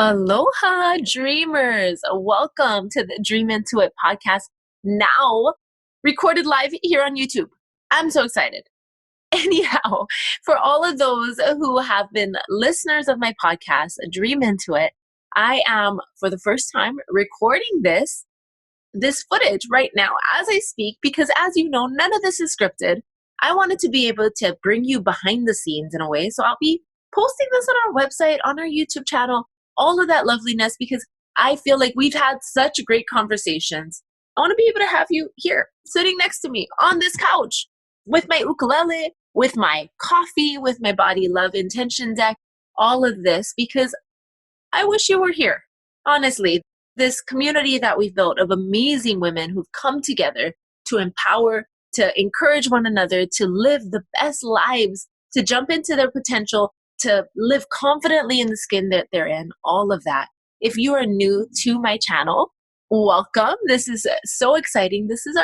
Aloha, dreamers. Welcome to the Dream Into It podcast, now recorded live here on YouTube. I'm so excited. Anyhow, for all of those who have been listeners of my podcast, Dream Into It, I am for the first time recording this footage right now as I speak, because as you know, none of this is scripted. I wanted to be able to bring you behind the scenes in a way. So I'll be posting this on our website, on our YouTube channel, all of that loveliness, because I feel like we've had such great conversations. I want to be able to have you here sitting next to me on this couch with my ukulele, with my coffee, with my body love intention deck, all of this, because I wish you were here. Honestly, this community that we've built of amazing women who've come together to empower, to encourage one another, to live the best lives, to jump into their potential, to live confidently in the skin that they're in, all of that. If you are new to my channel, welcome. This is so exciting. This is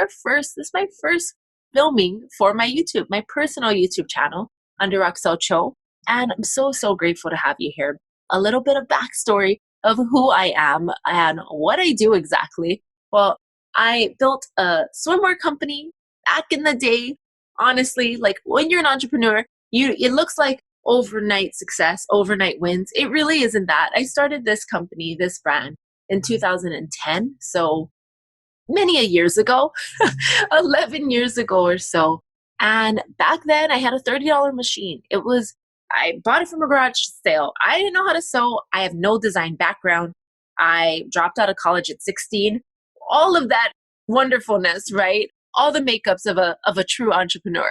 my first filming for my YouTube, my personal YouTube channel under Roxelle Cho. And I'm so, so grateful to have you here. A little bit of backstory of who I am and what I do exactly. Well, I built a swimwear company back in the day. Honestly, like when you're an entrepreneur, it looks like overnight success, overnight wins. It really isn't that. I started this company, this brand in 2010. So many a years ago, 11 years ago or so. And back then I had a $30 machine. I bought it from a garage sale. I didn't know how to sew. I have no design background. I dropped out of college at 16. All of that wonderfulness, right? All the makeups of a true entrepreneur.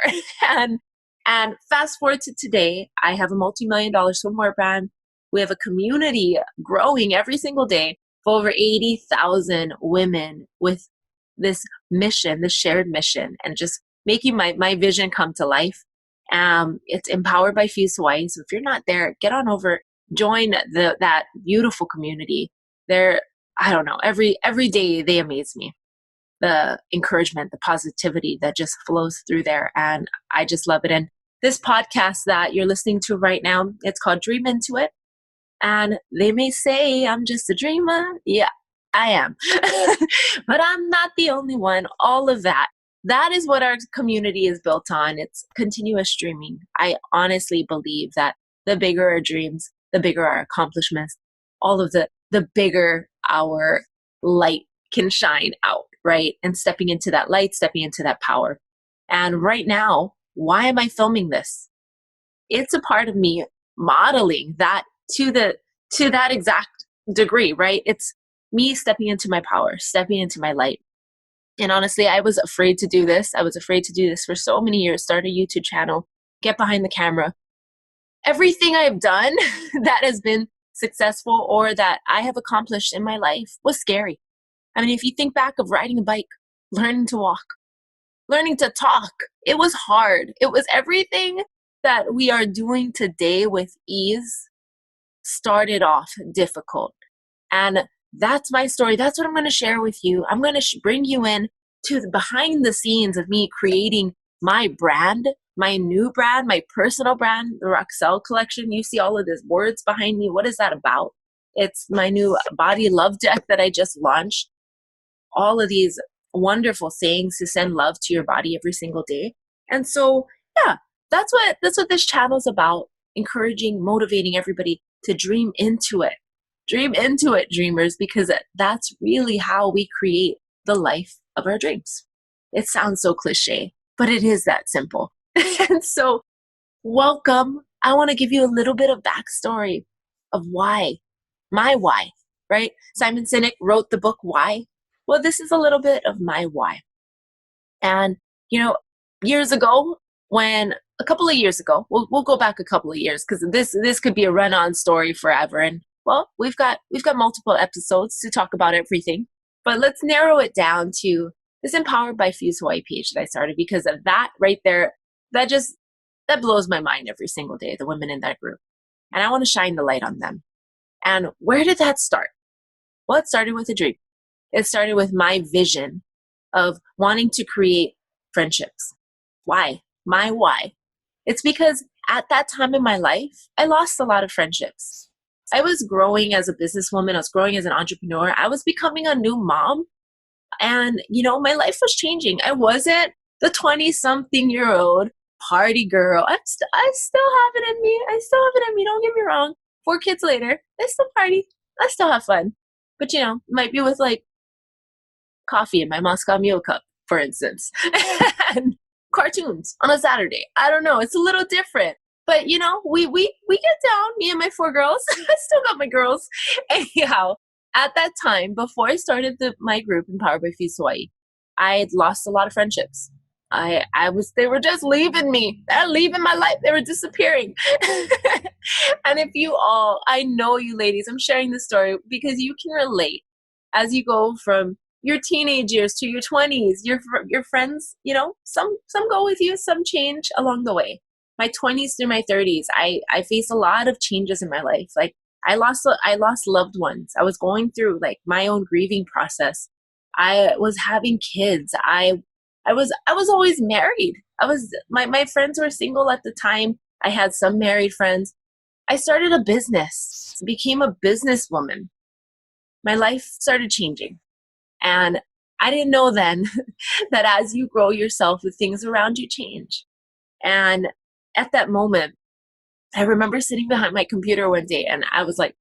and fast forward to today, I have a multi-million-dollar swimwear brand. We have a community growing every single day of over 80,000 women with this mission, this shared mission, and just making my vision come to life. It's empowered by Fuse Hawaii. So if you're not there, get on over, join that beautiful community. I don't know, every day they amaze me. The encouragement, the positivity that just flows through there. And I just love it. And this podcast that you're listening to right now, it's called Dream Into It. And they may say I'm just a dreamer. Yeah, I am. But I'm not the only one. All of that. That is what our community is built on. It's continuous dreaming. I honestly believe that the bigger our dreams, the bigger our accomplishments, all of the bigger our light can shine out, right? And stepping into that light, stepping into that power. And right now, why am I filming this? It's a part of me modeling that to that exact degree, right? It's me stepping into my power, stepping into my light. And honestly, I was afraid to do this. I was afraid to do this for so many years. Start a YouTube channel, get behind the camera. Everything I've done that has been successful or that I have accomplished in my life was scary. I mean, if you think back of riding a bike, learning to walk, learning to talk, it was hard. It was everything that we are doing today with ease started off difficult. And that's my story. That's what I'm going to share with you. I'm going to bring you in to the behind the scenes of me creating my brand, my new brand, my personal brand, the Roxelle collection. You see all of these words behind me. What is that about? It's my new body love deck that I just launched. All of these wonderful sayings to send love to your body every single day. And so, yeah, that's what this channel is about. Encouraging, motivating everybody to dream into it. Dream into it, dreamers, because that's really how we create the life of our dreams. It sounds so cliche, but it is that simple. And so, welcome. I want to give you a little bit of backstory of why, my why, right? Simon Sinek wrote the book Why. Well, this is a little bit of my why. And, years ago, a couple of years ago, we'll go back a couple of years because this could be a run-on story forever. And well, we've got multiple episodes to talk about everything, but let's narrow it down to this Empowered by Fuse Hawaii page that I started, because of that right there, that blows my mind every single day, the women in that group. And I want to shine the light on them. And where did that start? Well, it started with a dream. It started with my vision of wanting to create friendships. Why? My why? It's because at that time in my life, I lost a lot of friendships. I was growing as a businesswoman. I was growing as an entrepreneur. I was becoming a new mom. And, my life was changing. I wasn't the 20 something year old party girl. I still have it in me. I still have it in me. Don't get me wrong. 4 kids later, I still party. I still have fun. But, might be with like coffee in my Moscow Mule cup, for instance, and cartoons on a Saturday. I don't know. It's a little different. But we get down, me and my 4 girls. I still got my girls. Anyhow, at that time, before I started my group, Empowered by Feast Hawaii, I had lost a lot of friendships. They were just leaving me. They're leaving my life. They were disappearing. And I know you ladies, I'm sharing this story because you can relate as you go from your teenage years to your 20s, your friends, some go with you, some change along the way. My 20s through my 30s, I faced a lot of changes in my life. Like I lost loved ones. I was going through like my own grieving process. I was having kids. I was always married. My friends were single at the time. I had some married friends. I started a business, became a businesswoman. My life started changing. And I didn't know then that as you grow yourself, the things around you change. And at that moment, I remember sitting behind my computer one day and I was like,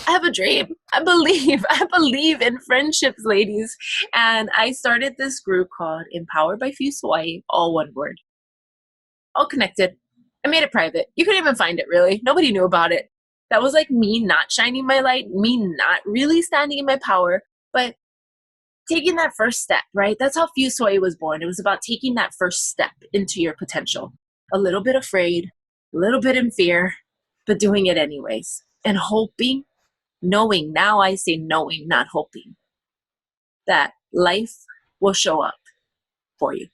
I have a dream. I believe in friendships, ladies. And I started this group called Empowered by Feast Hawaii, all one word, all connected. I made it private. You couldn't even find it really. Nobody knew about it. That was like me not shining my light, me not really standing in my power, but taking that first step, right? That's how Feast Hawaii was born. It was about taking that first step into your potential. A little bit afraid, a little bit in fear, but doing it anyways. And hoping, knowing, now I say knowing, not hoping, that life will show up for you.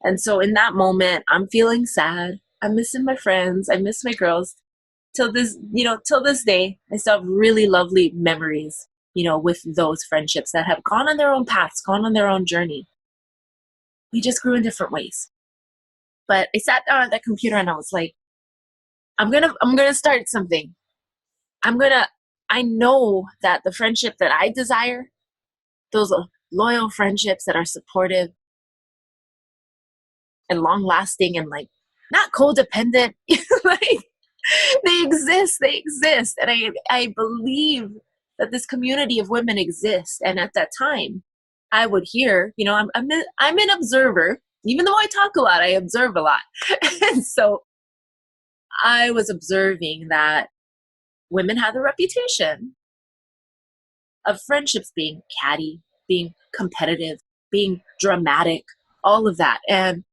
And so in that moment, I'm feeling sad. I'm missing my friends. I miss my girls. Till this day, I still have really lovely memories, with those friendships that have gone on their own paths, gone on their own journey. We just grew in different ways. But I sat down at that computer and I was like, I'm gonna start something. I know that the friendship that I desire, those loyal friendships that are supportive and long lasting and like not codependent, like they exist. And I believe that this community of women exists. And at that time, I would hear, I'm an observer. Even though I talk a lot, I observe a lot. And so I was observing that women have the reputation of friendships being catty, being competitive, being dramatic, all of that. And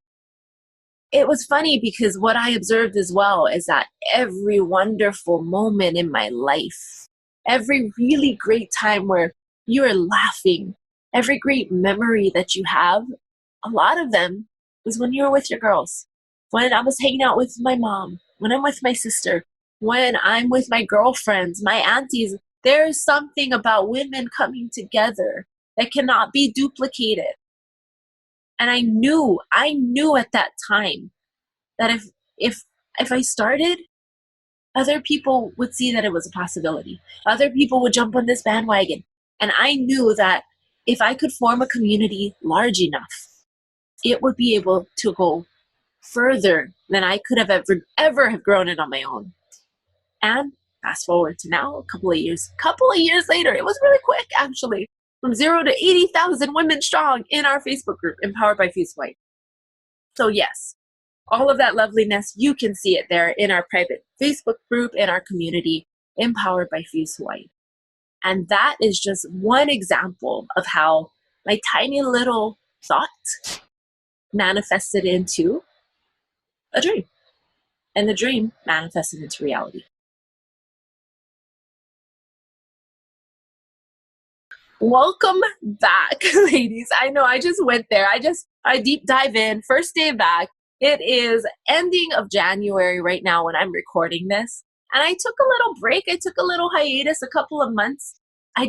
it was funny because what I observed as well is that every wonderful moment in my life, every really great time where you are laughing, every great memory that you have, a lot of them was when you were with your girls, when I was hanging out with my mom, when I'm with my sister, when I'm with my girlfriends, my aunties. There's something about women coming together that cannot be duplicated. And I knew at that time that if I started, other people would see that it was a possibility. Other people would jump on this bandwagon. And I knew that if I could form a community large enough, it would be able to go further than I could have ever have grown it on my own. And fast forward to now, a couple of years later, it was really quick actually, from 0 to 80,000 women strong in our Facebook group, Empowered by Feast Hawaii. So yes, all of that loveliness, you can see it there in our private Facebook group, in our community, Empowered by Feast Hawaii. And that is just one example of how my tiny little thought manifested into a dream. And the dream manifested into reality. Welcome back, ladies. I know I just went there. I deep dive in. First day back. It is ending of January right now when I'm recording this. And I took a little break. I took a little hiatus, a couple of months. I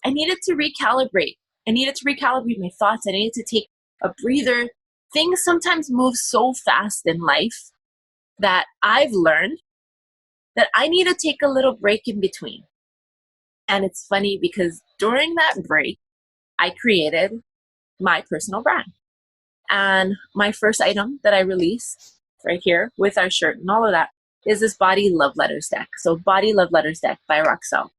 needed to recalibrate. I needed to recalibrate my thoughts. I needed to take a breather. Things sometimes move so fast in life that I've learned that I need to take a little break in between. And it's funny because during that break, I created my personal brand. And my first item that I released right here with our shirt and all of that is this Body Love Letters deck. So Body Love Letters deck by Roxelle.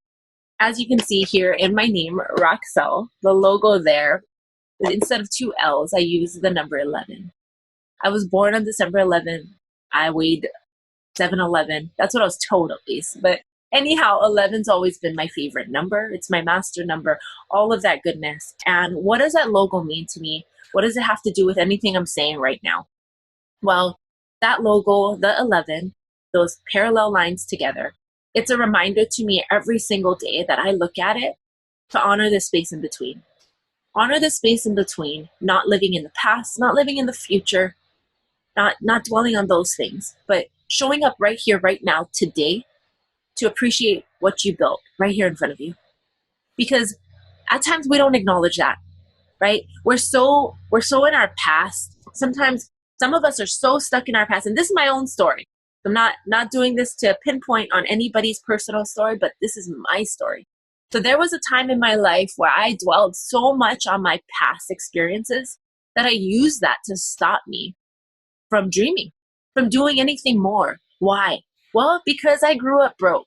As you can see here in my name, Roxelle, the logo there, instead of two L's, I use the number 11. I was born on December 11th. I weighed 7'11". That's what I was told at least. But anyhow, 11's always been my favorite number. It's my master number, all of that goodness. And what does that logo mean to me? What does it have to do with anything I'm saying right now? Well, that logo, the 11, those parallel lines together, it's a reminder to me every single day that I look at it to honor the space in between. Honor the space in between, not living in the past, not living in the future, not dwelling on those things, but showing up right here, right now, today, to appreciate what you built right here in front of you. Because at times we don't acknowledge that, right? We're so in our past. Sometimes some of us are so stuck in our past, and this is my own story. I'm not doing this to pinpoint on anybody's personal story, but this is my story. So there was a time in my life where I dwelled so much on my past experiences that I used that to stop me from dreaming, from doing anything more. Why? Well, because I grew up broke.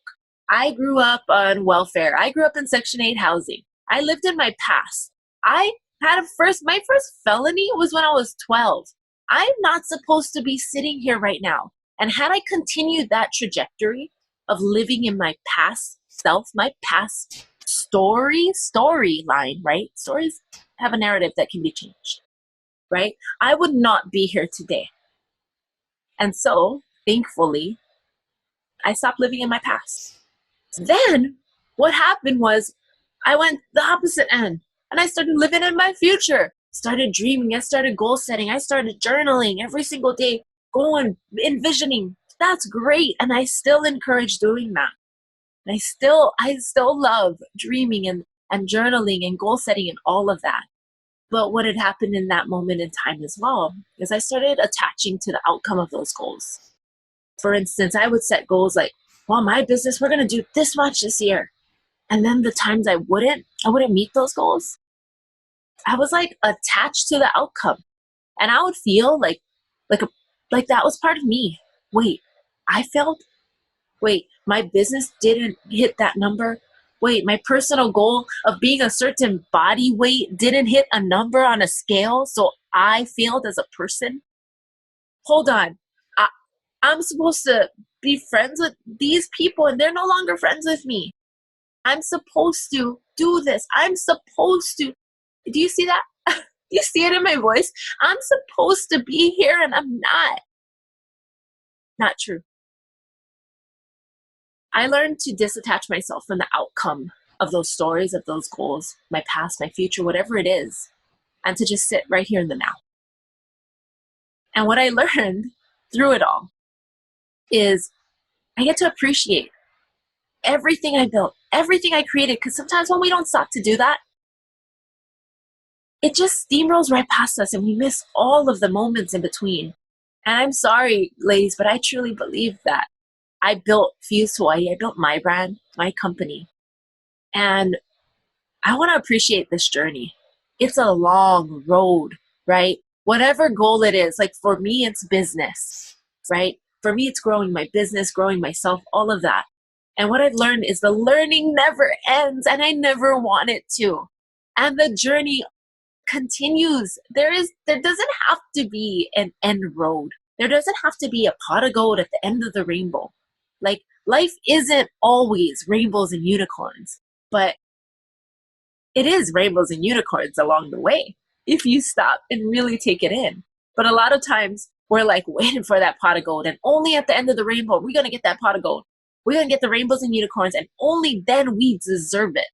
I grew up on welfare. I grew up in Section 8 housing. I lived in my past. I had my first felony was when I was 12. I'm not supposed to be sitting here right now. And had I continued that trajectory of living in my past self, my past storyline, right? Stories have a narrative that can be changed, right? I would not be here today. And so, thankfully, I stopped living in my past. Then, what happened was I went the opposite end and I started living in my future. Started dreaming, I started goal setting, I started journaling every single day, going, envisioning. That's great. And I still encourage doing that. And I still love dreaming and journaling and goal setting and all of that. But what had happened in that moment in time as well is I started attaching to the outcome of those goals. For instance, I would set goals like, well, my business, we're going to do this much this year. And then the times I wouldn't meet those goals. I was like attached to the outcome. And I would feel like that was part of me. Wait, I failed? Wait, my business didn't hit that number? Wait, my personal goal of being a certain body weight didn't hit a number on a scale, so I failed as a person? Hold on. I'm supposed to be friends with these people and they're no longer friends with me. I'm supposed to do this. I'm supposed to. Do you see that? Do you see it in my voice? I'm supposed to be here and I'm not. Not true. I learned to disattach myself from the outcome of those stories, of those goals, my past, my future, whatever it is, and to just sit right here in the now. And what I learned through it all is I get to appreciate everything I built, everything I created, because sometimes when we don't stop to do that, it just steamrolls right past us and we miss all of the moments in between. And I'm sorry, ladies, but I truly believe that I built Fuse Hawaii, I built my brand, my company, and I want to appreciate this journey. It's a long road, right? Whatever goal it is, like for me, it's business, right? For me, it's growing my business, growing myself, all of that. And what I've learned is the learning never ends and I never want it to. And the journey continues. There doesn't have to be an end road. There doesn't have to be a pot of gold at the end of the rainbow. Like life isn't always rainbows and unicorns, but it is rainbows and unicorns along the way if you stop and really take it in. But a lot of times we're like waiting for that pot of gold, and only at the end of the rainbow, we're going to get that pot of gold. We're going to get the rainbows and unicorns, and only then we deserve it.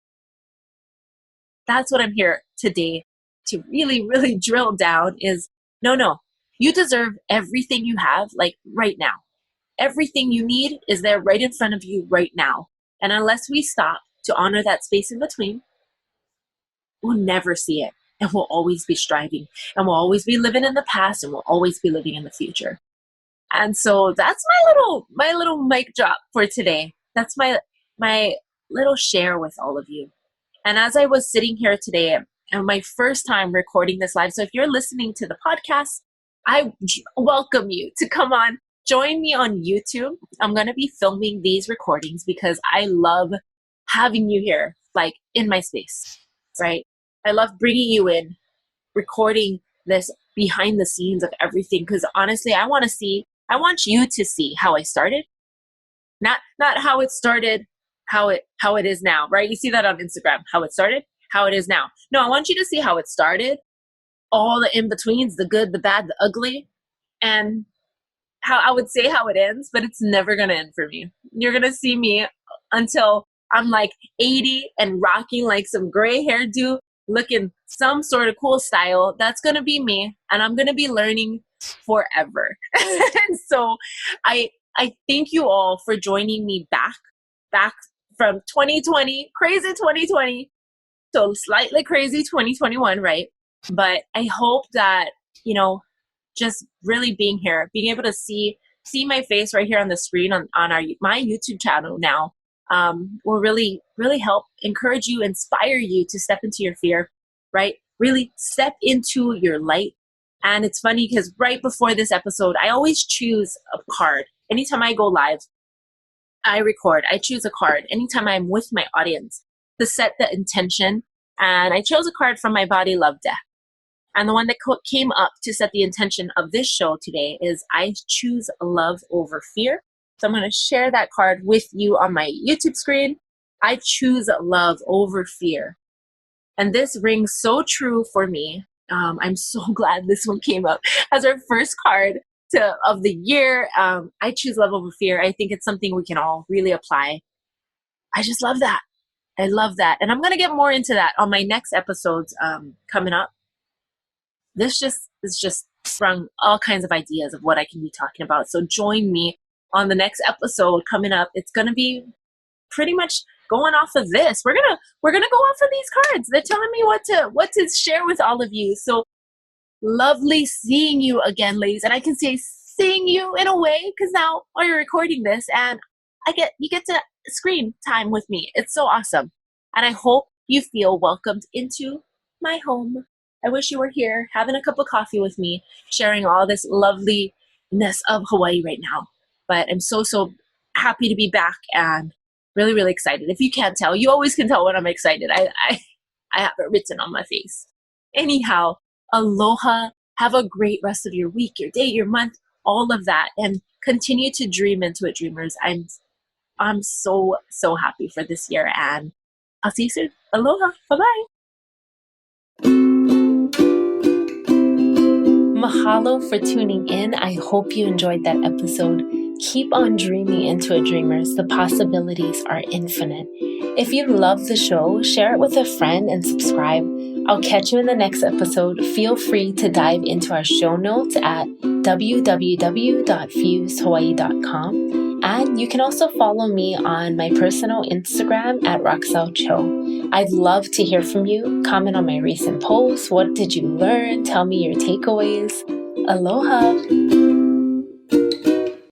That's what I'm here today to really, really drill down is no, you deserve everything you have, like right now. Everything you need is there right in front of you right now. And unless we stop to honor that space in between, we'll never see it. And we'll always be striving. And we'll always be living in the past and we'll always be living in the future. And so that's my little mic drop for today. That's my little share with all of you. And as I was sitting here today, and my first time recording this live, so if you're listening to the podcast, I welcome you to come on, join me on YouTube. I'm going to be filming these recordings because I love having you here, like in my space, right? I love bringing you in, recording this behind the scenes of everything because honestly, I want you to see how I started, not how it started, how it is now, right? You see that on Instagram, how it started, how it is now. No, I want you to see how it started, all the in-betweens, the good, the bad, the ugly, and how I would say how it ends, but it's never gonna end for me. You're gonna see me until I'm like 80 and rocking like some gray hairdo, looking some sort of cool style. That's gonna be me, and I'm gonna be learning forever. And so I thank you all for joining me back from 2020, crazy 2020, so slightly crazy 2021, right? But I hope that, just really being here, being able to see my face right here on the screen on my YouTube channel now, will really, really help encourage you, inspire you to step into your fear, right? Really step into your light. And it's funny because right before this episode, I always choose a card. Anytime I go live, I record, I choose a card. Anytime I'm with my audience to set the intention. And I chose a card from my Body Love deck. And the one that came up to set the intention of this show today is I choose love over fear. So I'm going to share that card with you on my YouTube screen. I choose love over fear. And this rings so true for me. I'm so glad this one came up as our first card of the year. I choose love over fear. I think it's something we can all really apply. I just love that. I love that. And I'm going to get more into that on my next episodes coming up. This just sprung all kinds of ideas of what I can be talking about. So join me on the next episode coming up. It's going to be pretty much going off of this. We're going to go off of these cards. They're telling me what to share with all of you. So lovely seeing you again, ladies. And I can say seeing you in a way because now you're recording this and you get to screen time with me. It's so awesome. And I hope you feel welcomed into my home. I wish you were here having a cup of coffee with me, sharing all this loveliness of Hawaii right now. But I'm so, so happy to be back and really, really excited. If you can't tell, you always can tell when I'm excited. I have it written on my face. Anyhow, aloha. Have a great rest of your week, your day, your month, all of that. And continue to dream into it, dreamers. I'm so, so happy for this year. And I'll see you soon. Aloha. Bye-bye. Mahalo for tuning in. I hope you enjoyed that episode. Keep on dreaming into it, dreamers. The possibilities are infinite. If you love the show, share it with a friend and subscribe. I'll catch you in the next episode. Feel free to dive into our show notes at www.fusehawaii.com. And you can also follow me on my personal Instagram at Roxelle Cho. I'd love to hear from you. Comment on my recent posts. What did you learn? Tell me your takeaways. Aloha!